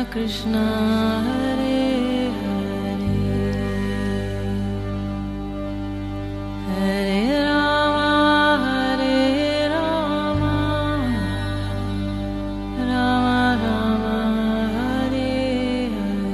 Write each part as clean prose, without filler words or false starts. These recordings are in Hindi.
कृष्णा हरे हरे हरे राम राम राम हरे हरे।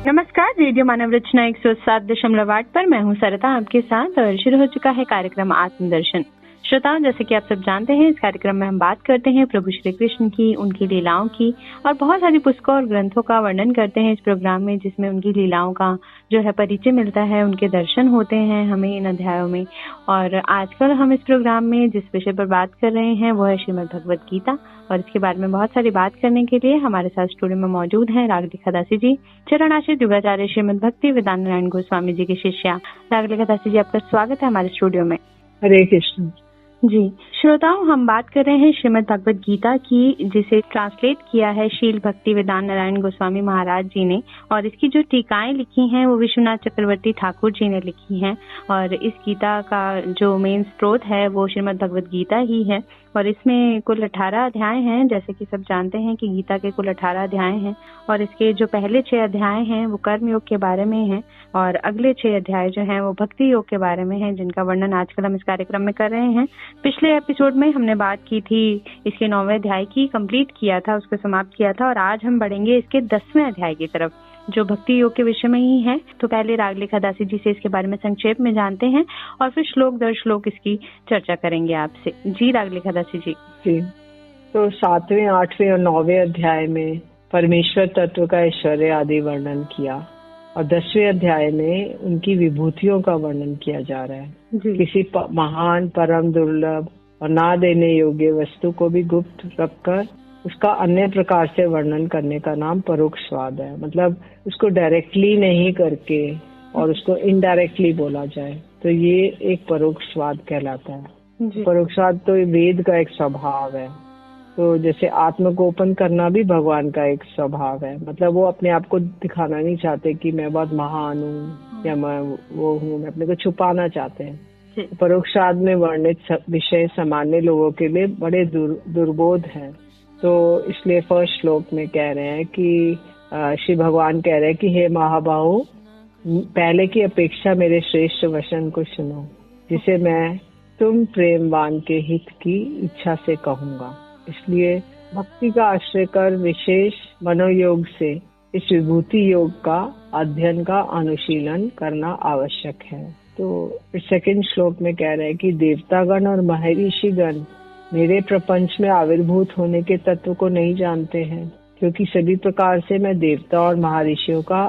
नमस्कार, रेडियो मानव रचना 107.8 पर मैं हूँ सरिता आपके साथ और शुरू हो चुका है कार्यक्रम आत्मदर्शन। श्रोताओं, जैसे कि आप सब जानते हैं, इस कार्यक्रम में हम बात करते हैं प्रभु श्री कृष्ण की, उनकी लीलाओं की और बहुत सारी पुस्तकों और ग्रंथों का वर्णन करते हैं इस प्रोग्राम में, जिसमें उनकी लीलाओं का जो है परिचय मिलता है, उनके दर्शन होते हैं हमें इन अध्यायों में। और आजकल हम इस प्रोग्राम में जिस विषय पर बात कर रहे हैं वो है श्रीमद् भगवत गीता, और इसके बारे में बहुत सारी बात करने के लिए हमारे साथ स्टूडियो में मौजूद हैं रागलिखा दासी जी, चरणाश्रित युगाचार्य श्रीमद् भक्ति वेदांत नारायण गोस्वामी जी की शिष्या। रागलिखा दासी जी, आपका स्वागत है हमारे स्टूडियो में। हरे कृष्ण जी श्रोताओं, हम बात कर रहे हैं श्रीमद् भगवत गीता की, जिसे ट्रांसलेट किया है शील भक्ति वेदांत नारायण गोस्वामी महाराज जी ने, और इसकी जो टीकाएं लिखी हैं वो विश्वनाथ चक्रवर्ती ठाकुर जी ने लिखी हैं। और इस गीता का जो मेन स्रोत है वो श्रीमद् भगवत गीता ही है, और इसमें कुल 18 अध्याय हैं। जैसे कि सब जानते हैं कि गीता के कुल 18 अध्याय हैं, और इसके जो पहले 6 अध्याय हैं वो कर्म योग के बारे में हैं, और अगले 6 अध्याय जो हैं वो भक्ति योग के बारे में हैं, जिनका वर्णन आजकल हम इस कार्यक्रम में कर रहे हैं। पिछले एपिसोड में हमने बात की थी इसके 9वें अध्याय की, कंप्लीट किया था, उसको समाप्त किया था, और आज हम बढ़ेंगे इसके 10वें अध्याय की तरफ, जो भक्ति योग के विषय में ही है। तो पहले रागलिखा दासी जी से इसके बारे में संक्षेप में जानते हैं और फिर श्लोक दर श्लोक इसकी चर्चा करेंगे आपसे। जी रागलिखा दासी जी। जी, तो 7वें, 8वें और 9वें अध्याय में परमेश्वर तत्व का ऐश्वर्य आदि वर्णन किया, और 10वें अध्याय में उनकी विभूतियों का वर्णन किया जा रहा है। किसी महान, परम दुर्लभ और ना देने योग्य वस्तु को भी गुप्त रखकर उसका अन्य प्रकार से वर्णन करने का नाम परोक्षवाद है। मतलब उसको डायरेक्टली नहीं करके और उसको इनडायरेक्टली बोला जाए, तो ये एक परोक्षवाद कहलाता है। परोक्षवाद तो वेद का एक स्वभाव है। तो जैसे आत्मगोपन करना भी भगवान का एक स्वभाव है। मतलब वो अपने आप को दिखाना नहीं चाहते कि मैं बहुत महान हूँ या मैं वो हूँ, मैं अपने को छुपाना चाहते हैं। परोक्षवाद में वर्णित विषय सामान्य लोगों के लिए बड़े दुर्बोध है। तो इसलिए फर्स्ट श्लोक में कह रहे हैं कि श्री भगवान कह रहे हैं कि हे महाबाहो, पहले की अपेक्षा मेरे श्रेष्ठ वचन को सुनो, जिसे मैं तुम प्रेमवान के हित की इच्छा से कहूँगा। इसलिए भक्ति का आश्रय कर विशेष मनोयोग से इस विभूति योग का अध्ययन का अनुशीलन करना आवश्यक है। तो सेकंड श्लोक में कह रहे हैं कि देवतागण और महर्षिगण मेरे प्रपंच में आविर्भूत होने के तत्व को नहीं जानते हैं, क्योंकि सभी प्रकार से मैं देवता और महर्षियों का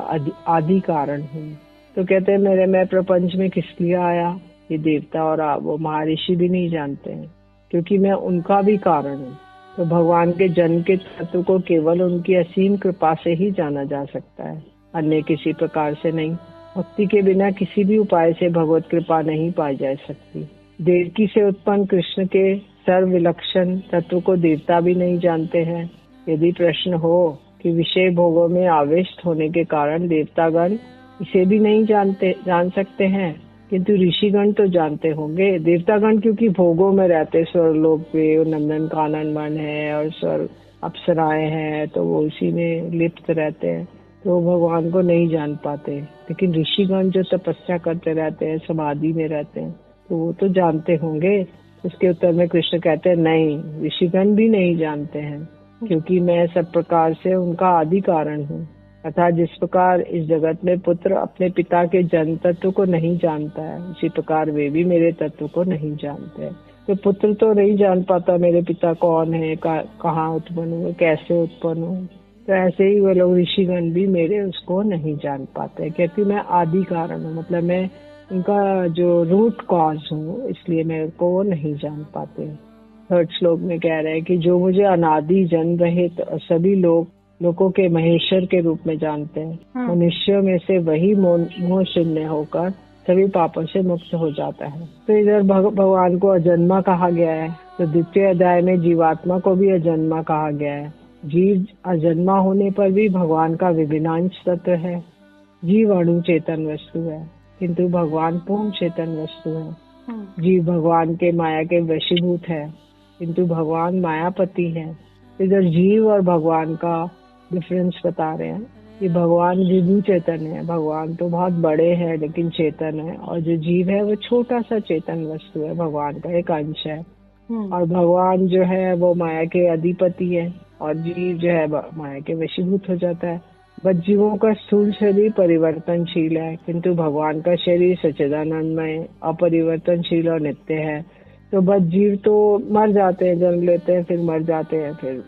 आदि कारण हूँ। तो कहते हैं मैं प्रपंच में किस लिए आया, ये देवता और वो महर्षि भी नहीं जानते हैं, क्योंकि मैं उनका भी कारण हूँ। तो भगवान के जन्म के तत्व को केवल उनकी असीम कृपा से ही जाना जा सकता है, अन्य किसी प्रकार से नहीं। भक्ति के बिना किसी भी उपाय से भगवत कृपा नहीं पाई जा सकती। देवकी से उत्पन्न कृष्ण के सर्व विलक्षण तत्व को देवता भी नहीं जानते हैं। यदि प्रश्न हो कि विषय भोगों में आविष्ट होने के कारण देवतागण इसे भी नहीं जान सकते हैं, किंतु ऋषिगण तो जानते होंगे। देवतागण क्योंकि भोगों में रहते, स्वर्गलोक पे नंदन कानन वन है और स्वर्ग अप्सराएं हैं, तो वो उसी में लिप्त रहते हैं, तो भगवान को नहीं जान पाते। लेकिन ऋषिगण जो तपस्या करते रहते हैं, समाधि में रहते हैं, तो वो तो जानते होंगे। उसके उत्तर में कृष्ण कहते हैं नहीं, ऋषिगण भी नहीं जानते हैं, क्योंकि मैं सब प्रकार से उनका आदि कारण हूँ। अर्थात जिस प्रकार इस जगत में पुत्र अपने पिता के जन्म तत्व को नहीं जानता है, उसी प्रकार वे भी मेरे तत्व को नहीं जानते हैं। तो पुत्र तो नहीं जान पाता मेरे पिता कौन है, कहाँ उत्पन्न हुए, कैसे उत्पन्न हुए, तो ऐसे ही वो लोग ऋषिगण भी मेरे उसको नहीं जान पाते, क्योंकि मैं आदि कारण हूँ। मतलब मैं उनका जो रूट कॉज हूँ, इसलिए मेरे को वो नहीं जान पाते। थर्ड श्लोक में कह रहे हैं कि जो मुझे अनादि जन्म रहित सभी लोगों के महेश्वर के रूप में जानते हैं, मनुष्यों में से वही मोह शून्य होकर सभी पापों से मुक्त हो जाता है। तो इधर भगवान को अजन्मा कहा गया है, तो द्वितीय अध्याय में जीवात्मा को भी अजन्मा कहा गया है। जीव अजन्मा होने पर भी भगवान का विभिन्नांश तत्व है। जीव अणु चेतन वस्तु है, किंतु भगवान पूर्ण चेतन वस्तु है। जीव भगवान के माया के वशीभूत है, किंतु भगवान मायापति है। इधर जीव और भगवान का डिफरेंस बता रहे हैं कि भगवान विभू चेतन है, भगवान तो बहुत बड़े हैं लेकिन चेतन है, और जो जीव है वो छोटा सा चेतन वस्तु है, भगवान का एक अंश है। और भगवान जो है वो माया के अधिपति है और जीव जो है माया के वशीभूत हो जाता है। बस जीवों का स्थूल शरीर परिवर्तनशील है, किंतु भगवान का शरीर सच्चिदानंदमय, अपरिवर्तनशील और नित्य है। तो बस जीव तो मर जाते हैं, जन्म लेते हैं, फिर मर जाते हैं, फिर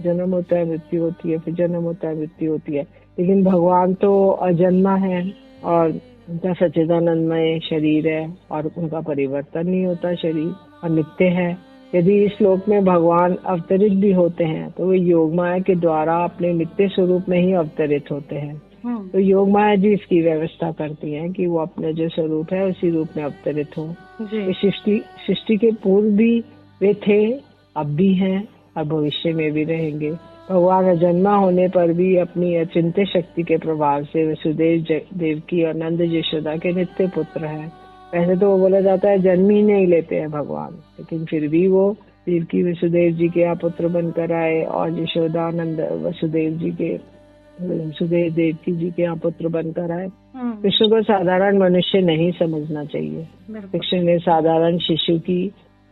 जन्म होता है, मृत्यु होती है, फिर जन्म होता है, मृत्यु होती है। लेकिन भगवान तो अजन्मा है और उनका सच्चिदानंदमय शरीर है और उनका परिवर्तन नहीं होता शरीर, और नित्य है। यदि इस श्लोक में भगवान अवतरित भी होते हैं तो वे योग माया के द्वारा अपने नित्य स्वरूप में ही अवतरित होते हैं। तो योग माया जी इसकी व्यवस्था करती है कि वो अपने जो स्वरूप है उसी रूप में अवतरित हो। सृष्टि के पूर्व भी वे थे, अब भी हैं और भविष्य में भी रहेंगे। भगवान अजन्मा होने पर भी अपनी अचिंत्य शक्ति के प्रभाव से वसुदेव देवकी और नंद यशोदा के नित्य पुत्र हैं। वैसे तो वो बोला जाता है जन्म ही नहीं लेते हैं भगवान, लेकिन फिर भी वो देवकी वसुदेव जी के यहाँ पुत्र बनकर आए और यशोदा नंद वसुदेव देवकी जी के यहाँ पुत्र बनकर आए। कृष्ण को साधारण मनुष्य नहीं समझना चाहिए। कृष्ण ने साधारण शिशु की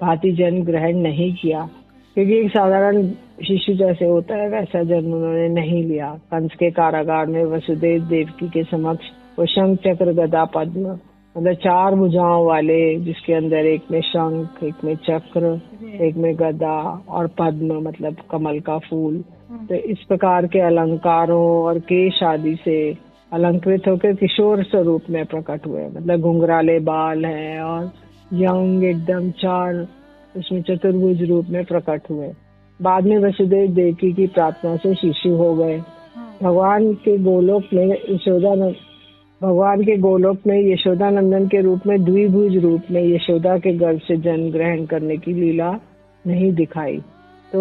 भांति जन्म ग्रहण नहीं किया, क्योंकि एक साधारण शिशु जैसे होता है वैसा जन्म उन्होंने नहीं लिया। कंस के कारागार में वसुदेव देवकी के समक्ष वो शंख चक्र गदा पद्म, मतलब 4 भुजाओं वाले, जिसके अंदर एक में शंख, एक में चक्र, एक में गदा और पद्म मतलब कमल का फूल, तो इस प्रकार के अलंकारों और केश आदि से अलंकृत होकर किशोर स्वरूप में प्रकट हुए। मतलब घुंघराले बाल हैं और यंग एकदम 4 उसमें चतुर्भुज रूप में प्रकट हुए। बाद में वसुदेव देवकी की प्रार्थना से शिशु हो गए। भगवान के गोलोक में यशोदानंदन के रूप में द्विभुज रूप में यशोदा के गर्भ से जन्म ग्रहण करने की लीला नहीं दिखाई। तो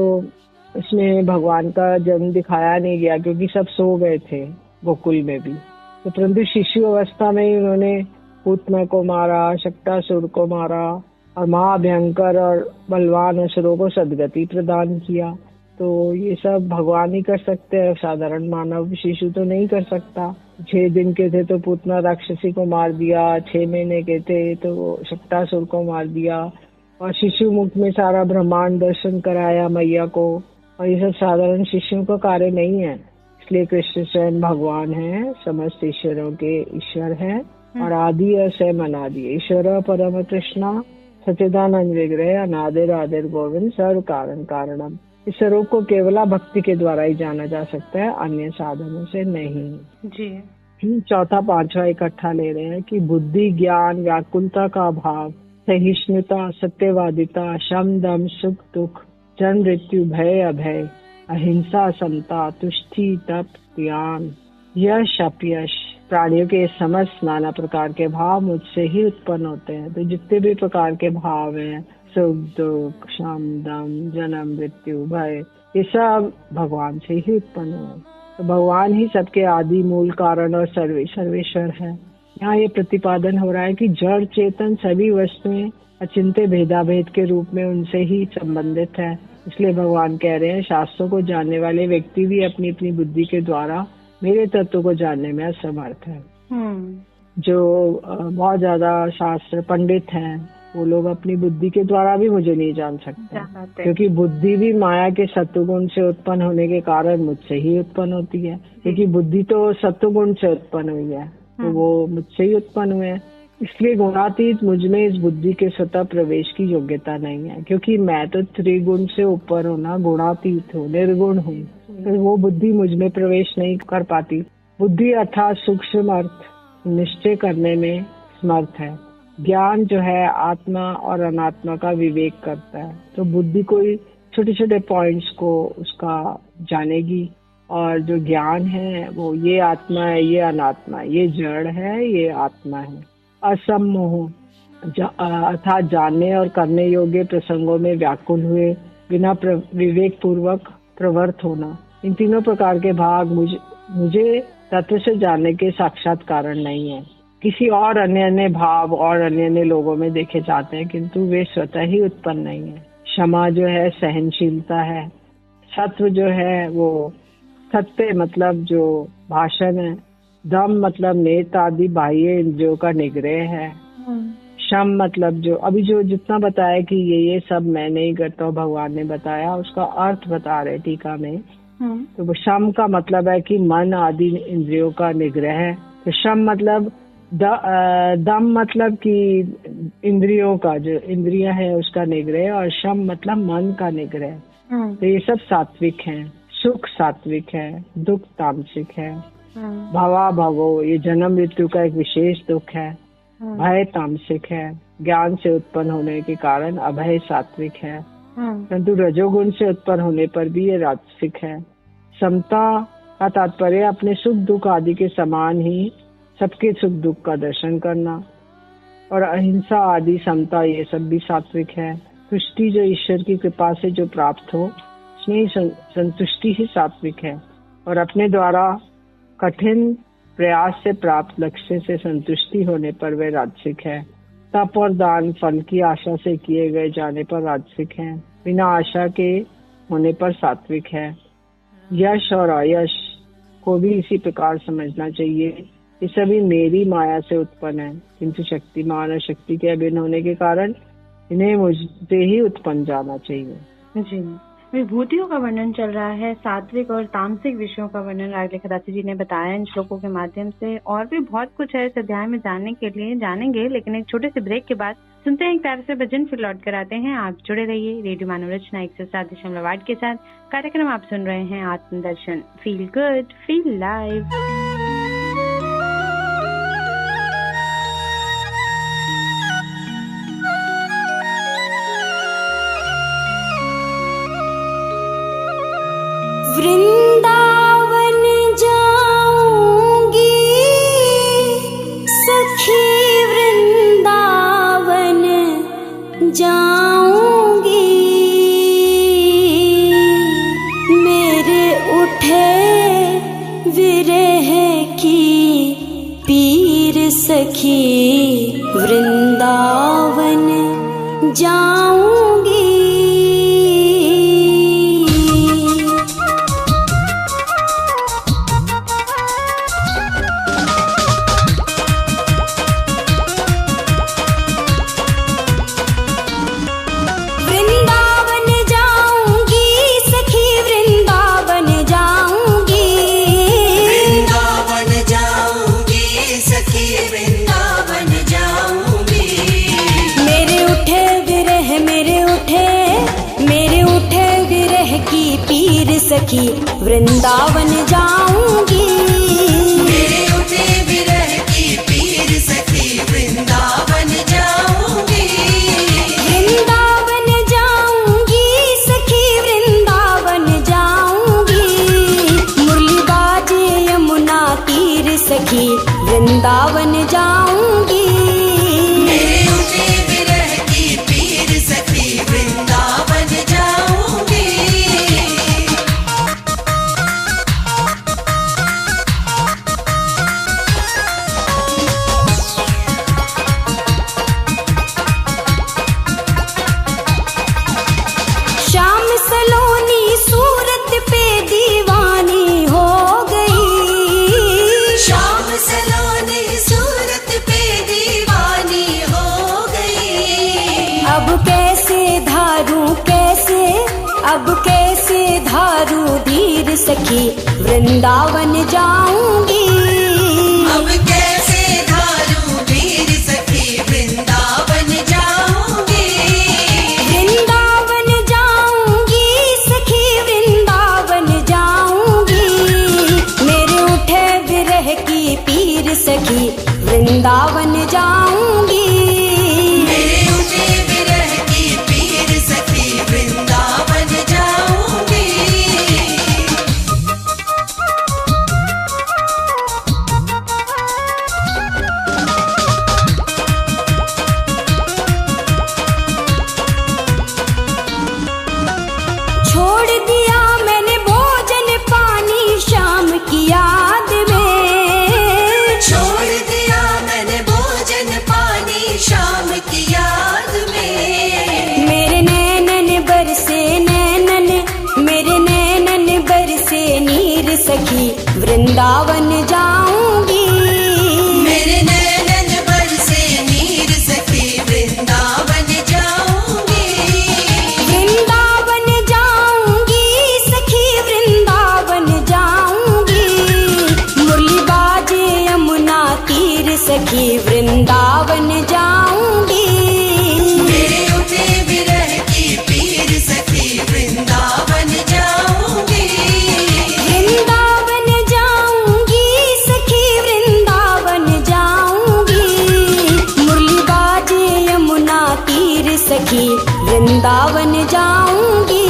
उसमें भगवान का जन्म दिखाया नहीं गया क्योंकि सब सो गए थे गोकुल में भी। तो परंतु शिशु अवस्था में ही उन्होंने पूतना को मारा, शक्तासुर को मारा और महाभयंकर और बलवान असुरों को सद्गति प्रदान किया। तो ये सब भगवान ही कर सकते हैं, साधारण मानव शिशु तो नहीं कर सकता। 6 दिन के थे तो पूतना राक्षसी को मार दिया, 6 महीने के थे तो शक्तासुर को मार दिया, और शिशु मुख में सारा ब्रह्मांड दर्शन कराया मैया को। और ये सब साधारण शिशुओं का कार्य नहीं है। इसलिए कृष्ण स्वयं भगवान है, समस्त ईश्वरों के ईश्वर है और आदि और स्वयं अनादि। ईश्वर परम कृष्णा सच्चिदानंद विग्रह अनादिर आदिर गोविंद सर्व कारण कारणम। इस स्वरूप को केवल भक्ति के द्वारा ही जाना जा सकता है, अन्य साधनों से नहीं जी। चौथा 5वां इकट्ठा ले रहे हैं कि बुद्धि, ज्ञान, व्याकुलता का भाव, सहिष्णुता, सत्यवादिता, शम दम सुख दुख, जन्म मृत्यु भय अभय, अहिंसा, समता, तुष्टि, तप, ज्ञान, यश अपयश, प्राणियों के समस्त नाना प्रकार के भाव मुझसे ही उत्पन्न होते हैं। तो जितने भी प्रकार के भाव हैं, सुख दुख, शम दम, जन्म मृत्यु भय, ये सब भगवान से ही उत्पन्न हुए। तो भगवान ही सबके आदि मूल कारण और सर्वेश्वर है। यहाँ ये प्रतिपादन हो रहा है कि जड़ चेतन सभी वस्तुएं अचिंत्य भेदाभेद के रूप में उनसे ही संबंधित है। इसलिए भगवान कह रहे हैं शास्त्रों को जानने वाले व्यक्ति भी अपनी अपनी बुद्धि के द्वारा मेरे तत्व को जानने में असमर्थ है। जो बहुत ज्यादा शास्त्र पंडित हैं वो लोग अपनी बुद्धि के द्वारा भी मुझे नहीं जान सकते, क्योंकि बुद्धि भी माया के सत्वगुण से उत्पन्न होने के कारण मुझसे ही उत्पन्न होती है। क्योंकि बुद्धि तो सत्वगुण से उत्पन्न हुई है, तो वो मुझसे ही उत्पन्न हुए हैं। इसलिए गुणातीत मुझ में इस बुद्धि के स्वतः प्रवेश की योग्यता नहीं है, क्योंकि मैं तो त्रिगुण से ऊपर हूँ ना, गुणातीत हूँ, निर्गुण हूँ, तो वो बुद्धि मुझ में प्रवेश नहीं कर पाती। बुद्धि अर्थात सूक्ष्म अर्थ निश्चय करने में समर्थ है। ज्ञान जो है आत्मा और अनात्मा का विवेक करता है। तो बुद्धि कोई छोटे छोटे पॉइंट्स को उसका जानेगी, और जो ज्ञान है वो ये आत्मा है, ये अनात्मा है, ये जड़ है, ये आत्मा है। असम्मोह अर्थात जानने और करने योग्य प्रसंगों में व्याकुल हुए बिना विवेक पूर्वक प्रवृत्त होना। इन तीनों प्रकार के भाग मुझे तत्व से जानने के साक्षात कारण नहीं है। किसी और अन्य भाव और अन्य लोगों में देखे जाते हैं, किंतु वे स्वतः ही उत्पन्न नहीं है। क्षमा जो है सहनशीलता है। सत्व जो है वो सत्य मतलब जो भाषण है। दम मतलब नेत्र आदि बाह्य इंद्रियों का निग्रह है। शम मतलब जो अभी जो जितना बताया कि ये सब मैं नहीं करता हूँ, भगवान ने बताया, उसका अर्थ बता रहे टीका में। तो वो शम का मतलब है कि मन आदि इंद्रियों का निग्रह है। तो शम मतलब दम मतलब कि इंद्रियों का जो इंद्रियां है उसका निग्रह, और शम मतलब मन का निग्रह। तो ये सब सात्विक हैं। सुख सात्विक है, दुख तामसिक है। भवा भवो ये जन्म मृत्यु का एक विशेष दुख है। भय तामसिक है। ज्ञान से उत्पन्न होने के कारण अभय सात्विक है, परंतु रजोगुण से उत्पन्न होने पर भी ये राजसिक है। समता का तात्पर्य अपने सुख दुख आदि के समान ही सबके सुख दुख का दर्शन करना, और अहिंसा आदि समता ये सब भी सात्विक है। तुष्टि जो ईश्वर की कृपा से जो प्राप्त हो उसमें संतुष्टि ही सात्विक है, और अपने द्वारा कठिन प्रयास से प्राप्त लक्ष्य से संतुष्टि होने पर वह राजसिक है। तप और दान फल की आशा से किए गए जाने पर राजसिक है, बिना आशा के होने पर सात्विक है। यश और अयश को भी इसी प्रकार समझना चाहिए। ये सभी मेरी माया से उत्पन्न है, किंतु शक्तिमान और शक्ति के अभिन्न होने के कारण इन्हें मुझसे ही उत्पन्न जाना चाहिए। जी, विभूतियों का वर्णन चल रहा है, सात्विक और तामसिक विषयों का वर्णन रागलेखदासी जी ने बताया इन श्लोकों के माध्यम से। और भी बहुत कुछ है इस अध्याय में जानने के लिए, जानेंगे, लेकिन एक छोटे से ब्रेक के बाद सुनते हैं एक प्यारे से भजन, फिर लौट कर आते हैं। आप जुड़े रहिए रेडियो मानव रचना 107.8 के साथ। कार्यक्रम आप सुन रहे हैं Atmadarshan. Feel good, feel live. Vrindavan जाऊंगी सखी, वृंदावन जाऊंगी, मेरे उठे विरह की पीर सखी, वृंदावन जाऊंगी। सखी वृंदावन जाऊंगी, मेरे उठे विरह की पीर सखी, वृंदावन जाऊंगी। वृंदावन जाऊंगी सखी, वृंदावन जाऊंगी, मुरली बाजे यमुना तीर सखी, वृंदावन जाऊंगी। मेरे उठे विरह की पीर सखी, वृंदावन जाऊंगी। अब कैसे धारू धीर सखी, वृंदावन जाऊंगी। अब कैसे धारू धीर सखी, वृंदावन जाऊंगी। वृंदावन जाऊंगी सखी, वृंदावन जाऊंगी, मेरे उठे विरह की पीर सखी, वृंदावन जाऊंगी। मेरे उठे विरह की पीर सखी, वृंदावन जाऊंगी। छोड़ दिया मैंने भोजन पानी शाम की याद में, छोड़ दिया मैंने भोजन पानी सखी वृंदावन जाऊंगी। मेरे नैनन बरसे नीर सखी वृंदावन जाऊंगी। वृंदावन जाऊंगी सखी वृंदावन जाऊंगी। मुरली बाजे यमुना तीर सखी वृंदावन जाऊंगी। मेरे उठे विरह की पीर सखी वृंदावन जाऊंगी। वृंदावन जाऊंगी सखी वृंदावन जाऊंगी। मुरली बाजे यमुना तीर सखी वृंदावन जाऊंगी।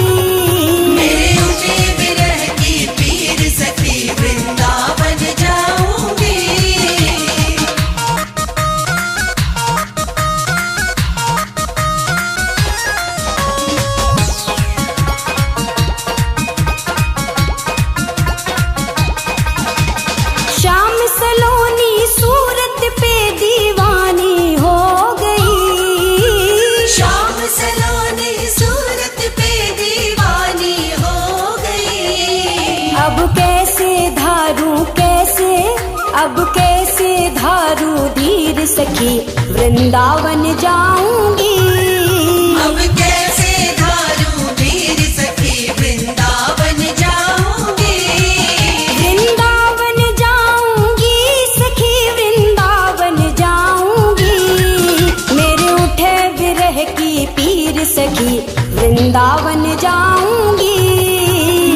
मेरे उठे विरह की पीर सखी वृंदावन जाऊंगी। श्याम सलोनी सूरत पे दीवानी हो गई। शाम सलोनी सूरत पे दीवानी हो गई। अब कैसे धारू धीर सखी वृंदावन जाऊंगी। अब कैसे धारू धीर सखी वृंदावन जाऊंगी। वृंदावन जाऊंगी सखी वृंदावन जाऊंगी। मेरे उठे विरह की पीर सखी वृंदावन जाऊंगी।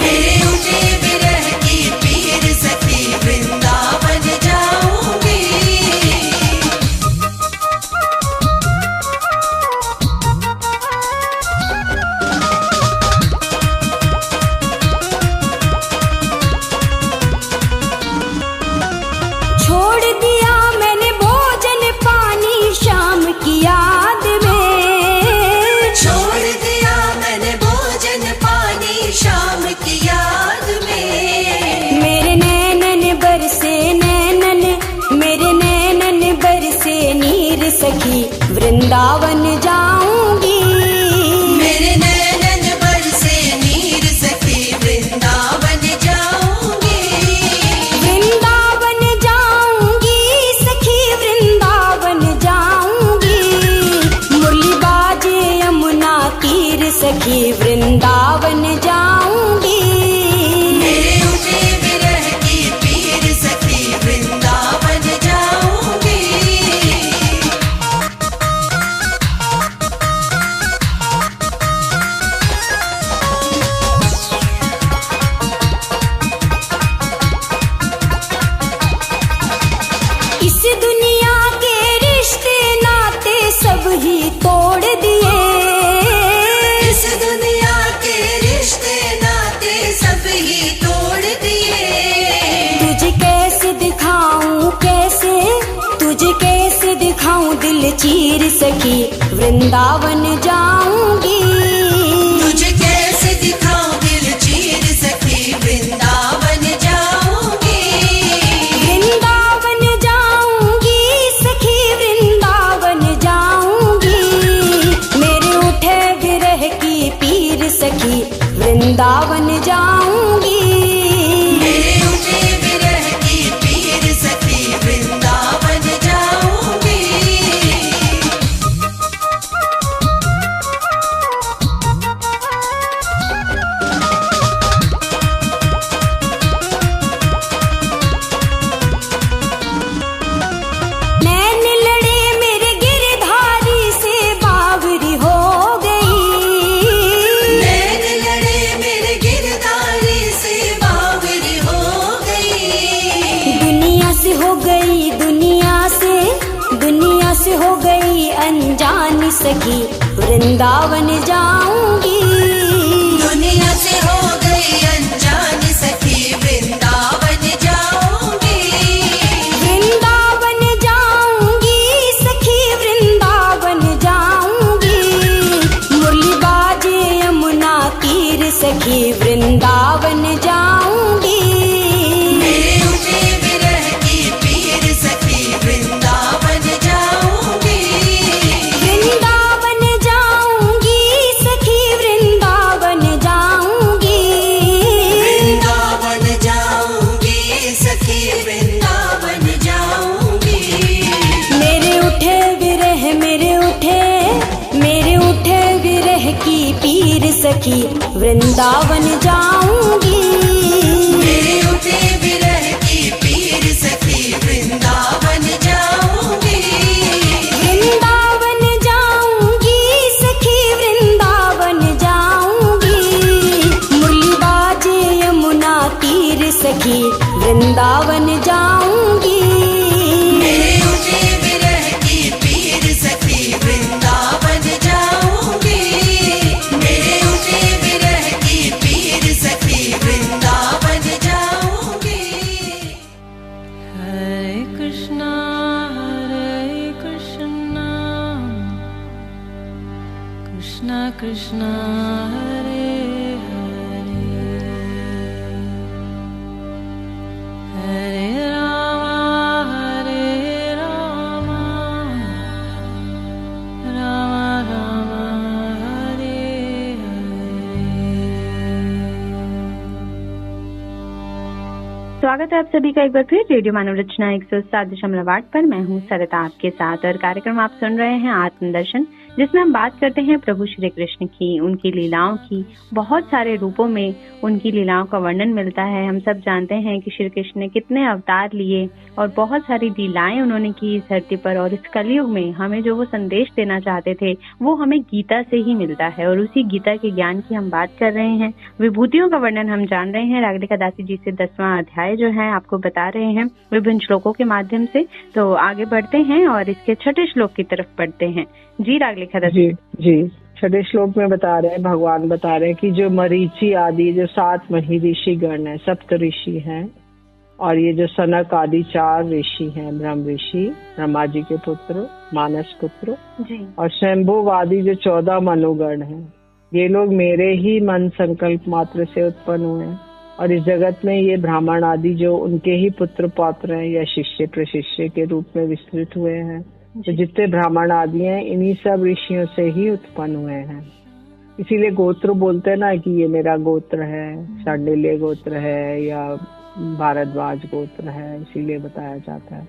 मेरे उठे विरह की पीर सखी वृंदावन जाऊंगी। छोड़ दिया मैंने भोजन पानी शाम की याद में। छोड़ दिया मैंने भोजन पानी शाम की याद में। मेरे नैनन बरसे नीर सखी वृंदावन जाऊंगी। मेरे नैनन बरसे नीर सखी वृंदावन जाऊंगी। वृंदावन जाऊंगी सखी वृंदावन जाऊंगी। मुरली बाजे यमुना तीर सखी वृंदावन जाऊंगी। मेरे उठे विरह की पीर सखी वृंदावन जाऊंगी। इस दुनिया के रिश्ते नाते सब ही तोड़ दिए। इस दुनिया के रिश्ते नाते सब ही तोड़ दिए। तुझे कैसे दिखाऊं दिल चीर सखी वृंदावन जाऊंगी। तुझे कैसे दिखाऊं दिल चीर सखी वृंदावन जाऊंगी। वृंदावन जाऊंगी सखी वृंदावन जाऊंगी। मेरे उठे विरह की पीर सखी वृंदावन जाऊंगी। मेरे उठे विरह की पीर सखी वृंदावन जाऊंगी। नैन लड़े मेरे गिरधारी से बावरी हो गई। नैन लड़े मेरे गिरधारी से बावरी हो गई। दुनिया से हो गई अनजान सखी वृंदावन जाऊंगी। दुनिया से हो गई अनजान सखी वृंदावन जाऊंगी। वृंदावन जाऊंगी सखी वृंदावन जाऊंगी। मुरली बाजे यमुना तीर सखी वृंदावन जाऊंगी। मेरे उठे विरह की पीर सखी वृंदावन जाऊंगी। वृंदावन जाऊंगी सखी वृंदावन जाऊंगी। सखी वृंदावन जाऊंगी। मेरे उठे विरह की पीर सखी वृंदावन जाऊंगी। वृंदावन जाऊंगी सखी वृंदावन जाऊंगी। मुरली बाजे यमुना तीर सखी वृंदावन जाऊंगी। मेरे उठे विरह की पीर सखी वृंदावन जाऊंगी। मेरे उठे विरह की पीर सखी वृंदावन जाऊंगी। Hare Krishna, Krishna Krishna, Hare Hare, Hare Rama, Rama Rama, Hare Hare। स्वागत है आप सभी का एक बार फिर रेडियो मानव रचना 107.8 पर। मैं हूँ सरिता आपके साथ और कार्यक्रम आप सुन रहे हैं आत्मदर्शन, जिसमें हम बात करते हैं प्रभु श्री कृष्ण की, उनकी लीलाओं की। बहुत सारे रूपों में उनकी लीलाओं का वर्णन मिलता है। हम सब जानते हैं कि श्री कृष्ण ने कितने अवतार लिए और बहुत सारी लीलाएं उन्होंने की इस धरती पर। और इस कलयुग में हमें जो वो संदेश देना चाहते थे वो हमें गीता से ही मिलता है और उसी गीता के ज्ञान की हम बात कर रहे हैं। विभूतियों का वर्णन हम जान रहे हैं। रागलिका दासी जी से 10वां अध्याय जो है आपको बता रहे हैं विभिन्न श्लोकों के माध्यम से। तो आगे बढ़ते हैं और इसके छठे श्लोक की तरफ बढ़ते हैं। जी रागलिका दासी जी छठे श्लोक में बता रहे हैं, भगवान बता रहे हैं कि जो मरीचि आदि जो 7 महिषी गण है, सप्त ऋषि हैं, और ये जो सनक आदि 4 ऋषि हैं, ब्रह्म ऋषि, ब्रह्मा जी के पुत्र, मानस पुत्र, जी और शंभुवादी जो 14 मनुगण हैं, ये लोग मेरे ही मन संकल्प मात्र से उत्पन्न हुए हैं। और इस जगत में ये ब्राह्मण आदि जो उनके ही पुत्र पौत्र हैं या शिष्य प्रशिष्य के रूप में विस्तृत हुए हैं। तो जितने ब्राह्मण आदि हैं इन्हीं सब ऋषियों से ही उत्पन्न हुए हैं। इसीलिए गोत्र बोलते हैं ना कि ये मेरा गोत्र है, शांडिल्य गोत्र है या भारद्वाज गोत्र है, इसीलिए बताया जाता है।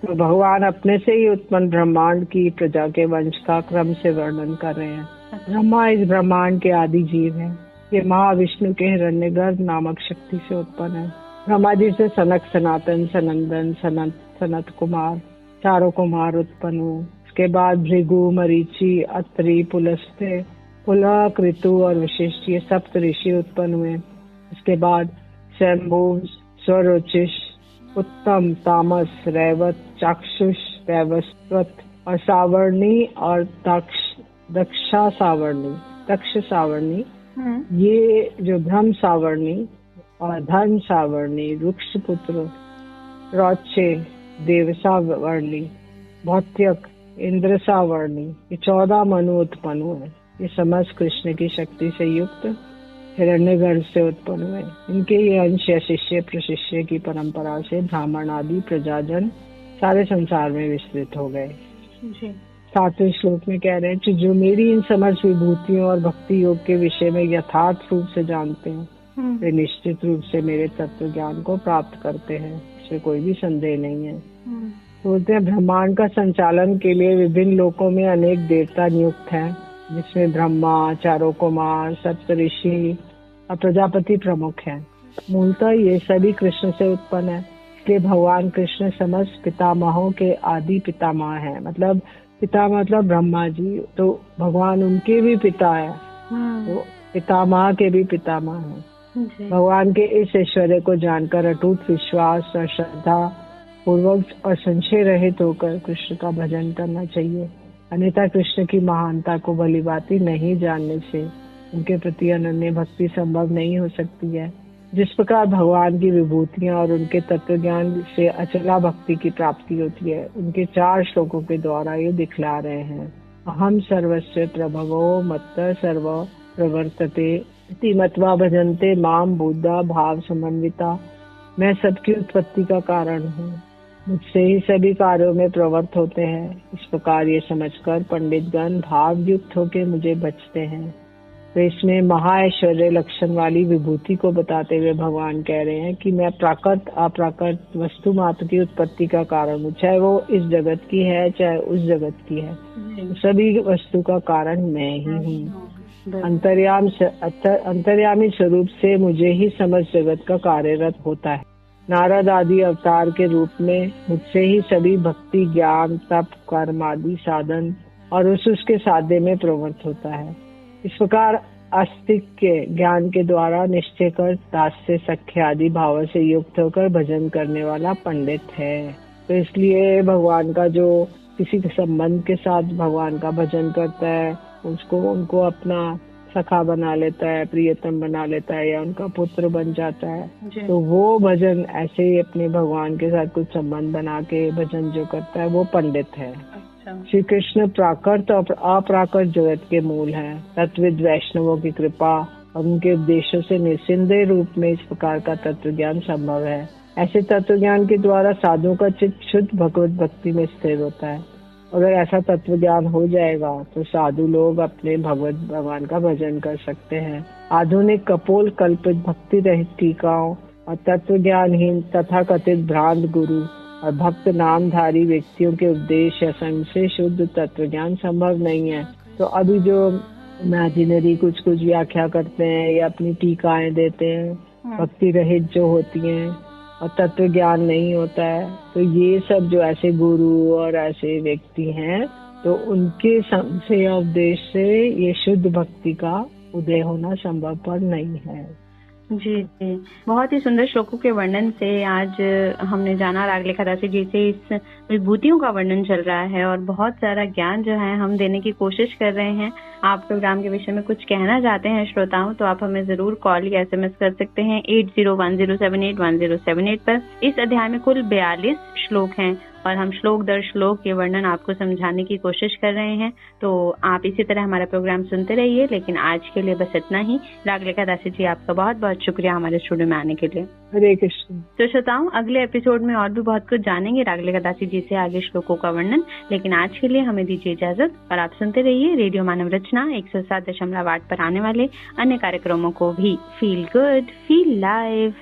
तो भगवान अपने से ही उत्पन्न ब्रह्मांड की प्रजा के वंश का क्रम से वर्णन कर रहे हैं। ब्रह्मा इस ब्रह्मांड के आदि जीव है। ये महाविष्णु के हिरण्यगर्भ नामक शक्ति से उत्पन्न है। ब्रह्मा जी से सनक, सनातन, सनंदन, सनत कुमार, 4 कुमार उत्पन्न हुए। उसके बाद भृगु, मरीचि, अत्रि, पुलस्त्य, पुलह, ऋतु और वशिष्ठ, ये सप्त ऋषि उत्पन्न हुए। उसके बाद शंभु, स्वरोचिष, उत्तम, तामस, रैवत, चाक्षुष, वैवस्वत और सावर्णी और दक्ष सावर्णी, ये जो ब्रह्म सावर्णी और धर्म सावर्णी, वृक्ष पुत्र, रौचे, देव सावर्णी, भौत्यक, इंद्र सावर्णी, ये 14 मनु उत्पन्न हुए। ये समस्त कृष्ण की शक्ति से युक्त हिरण्यगर्भ से उत्पन्न हुए। इनके ये अंश या शिष्य प्रशिष्य की परंपरा से ब्राह्मण आदि प्रजाजन सारे संसार में विस्तृत हो गए। 7वें श्लोक में कह रहे हैं कि जो मेरी इन समस्त विभूतियों और भक्ति योग के विषय में यथार्थ रूप से जानते हैं वे निश्चित रूप से मेरे तत्व ज्ञान को प्राप्त करते हैं, इसमें कोई भी संदेह नहीं है। बोलते हैं ब्रह्मांड का संचालन के लिए विभिन्न लोकों में अनेक देवता नियुक्त हैं, जिसमें ब्रह्मा, 4 कुमार, सप्तऋषि और प्रजापति प्रमुख हैं। मूलतः ये सभी कृष्ण से उत्पन्न है, इसलिए भगवान कृष्ण समस्त पितामहों के आदि पितामह हैं। मतलब पिता मतलब ब्रह्मा जी, तो भगवान उनके भी पिता है, तो पितामह के भी पितामह हैं। भगवान के इस ऐश्वर्य को जानकर अटूट विश्वास और श्रद्धा पूर्वक और संशय रहित होकर कृष्ण का भजन करना चाहिए। अन्यथा कृष्ण की महानता को भलीभांति नहीं जानने से उनके प्रति अनन्य भक्ति संभव नहीं हो सकती है। जिस प्रकार भगवान की विभूतियां और उनके तत्व ज्ञान से अचला भक्ति की प्राप्ति होती है, उनके 4 श्लोकों के द्वारा ये दिखला रहे हैं। अहम सर्वस्व प्रभवो मत्त सर्व प्रवर्तते इति मत्वा भजन्ते माम बुद्धा भाव समन्विता। मैं सबकी उत्पत्ति का कारण हूँ, मुझसे ही सभी कार्यों में प्रवृत्त होते हैं। इस प्रकार ये समझकर पंडितगण भाव युक्त होकर मुझे बचते हैं। तो इसमें महाऐश्वर्य लक्षण वाली विभूति को बताते हुए भगवान कह रहे हैं कि मैं प्राकृत अप्राकृत वस्तु मात्र की उत्पत्ति का कारण हूँ, चाहे वो इस जगत की है चाहे उस जगत की है, सभी वस्तु का कारण मैं ही हूँ। अंतर्यामी स्वरूप से मुझे ही समस्त जगत का कार्यरत होता है। नारद आदि अवतार के रूप में मुझसे ही सभी भक्ति, ज्ञान, तप, कर्म आदि साधन और उसके साधे में प्रवृत्त होता है। इस प्रकार आस्तिक के ज्ञान के द्वारा निश्चय कर दास्य, सख्य आदि भाव से युक्त होकर भजन करने वाला पंडित है। तो इसलिए भगवान का जो किसी के संबंध के साथ भगवान का भजन करता है, उनको अपना सखा बना लेता है, प्रियतम बना लेता है या उनका पुत्र बन जाता है, तो वो भजन ऐसे ही अपने भगवान के साथ कुछ संबंध बना के भजन जो करता है वो पंडित है। श्री कृष्ण प्राकृत और अप्राकृत जगत के मूल हैं। तत्वविद वैष्णवों की कृपा और उनके उपदेशों से निस्संदेह रूप में इस प्रकार का तत्व ज्ञान संभव है। ऐसे तत्व ज्ञान के द्वारा साधुओं का चित्त शुद्ध भगवत भक्ति में स्थिर होता है। अगर ऐसा तत्व ज्ञान हो जाएगा तो साधु लोग अपने भगवान का भजन कर सकते हैं। आधुनिक कपोल कल्पित भक्ति रहित टीकाओं और तत्व ज्ञानहीन तथा कथित भ्रांत गुरु और भक्त नामधारी व्यक्तियों के उपदेश या संग से शुद्ध तत्व ज्ञान संभव नहीं है। तो अभी जो इमेजिनरी कुछ व्याख्या करते हैं या अपनी टीकाएं देते हैं, भक्ति रहित जो होती हैं और तत्व ज्ञान नहीं होता है, तो ये सब जो ऐसे गुरु और ऐसे व्यक्ति हैं, तो उनके संशय उपदेश से ये शुद्ध भक्ति का उदय होना संभव पर नहीं है। जी जी, बहुत ही सुंदर श्लोकों के वर्णन से आज हमने जाना रागलेखा दासी जी से इस विभूतियों का वर्णन चल रहा है और बहुत सारा ज्ञान जो है हम देने की कोशिश कर रहे हैं। आप प्रोग्राम के विषय में कुछ कहना चाहते हैं श्रोताओं तो आप हमें जरूर कॉल या SMS कर सकते हैं 8010781078 पर। इस अध्याय में कुल 42 श्लोक हैं और हम श्लोक दर श्लोक के वर्णन आपको समझाने की कोशिश कर रहे हैं। तो आप इसी तरह हमारा प्रोग्राम सुनते रहिए, लेकिन आज के लिए बस इतना ही। रागलेखा दासी जी आपका बहुत बहुत शुक्रिया हमारे स्टूडियो में आने के लिए। हरे कृष्ण। तो श्रोताओं, अगले एपिसोड में और भी बहुत कुछ जानेंगे रागलेखा दासी जी से आगे श्लोकों का वर्णन, लेकिन आज के लिए हमें दीजिए इजाजत और आप सुनते रहिए रेडियो मानव रचना 107.8 पर आने वाले अन्य कार्यक्रमों को भी। Feel good, feel live.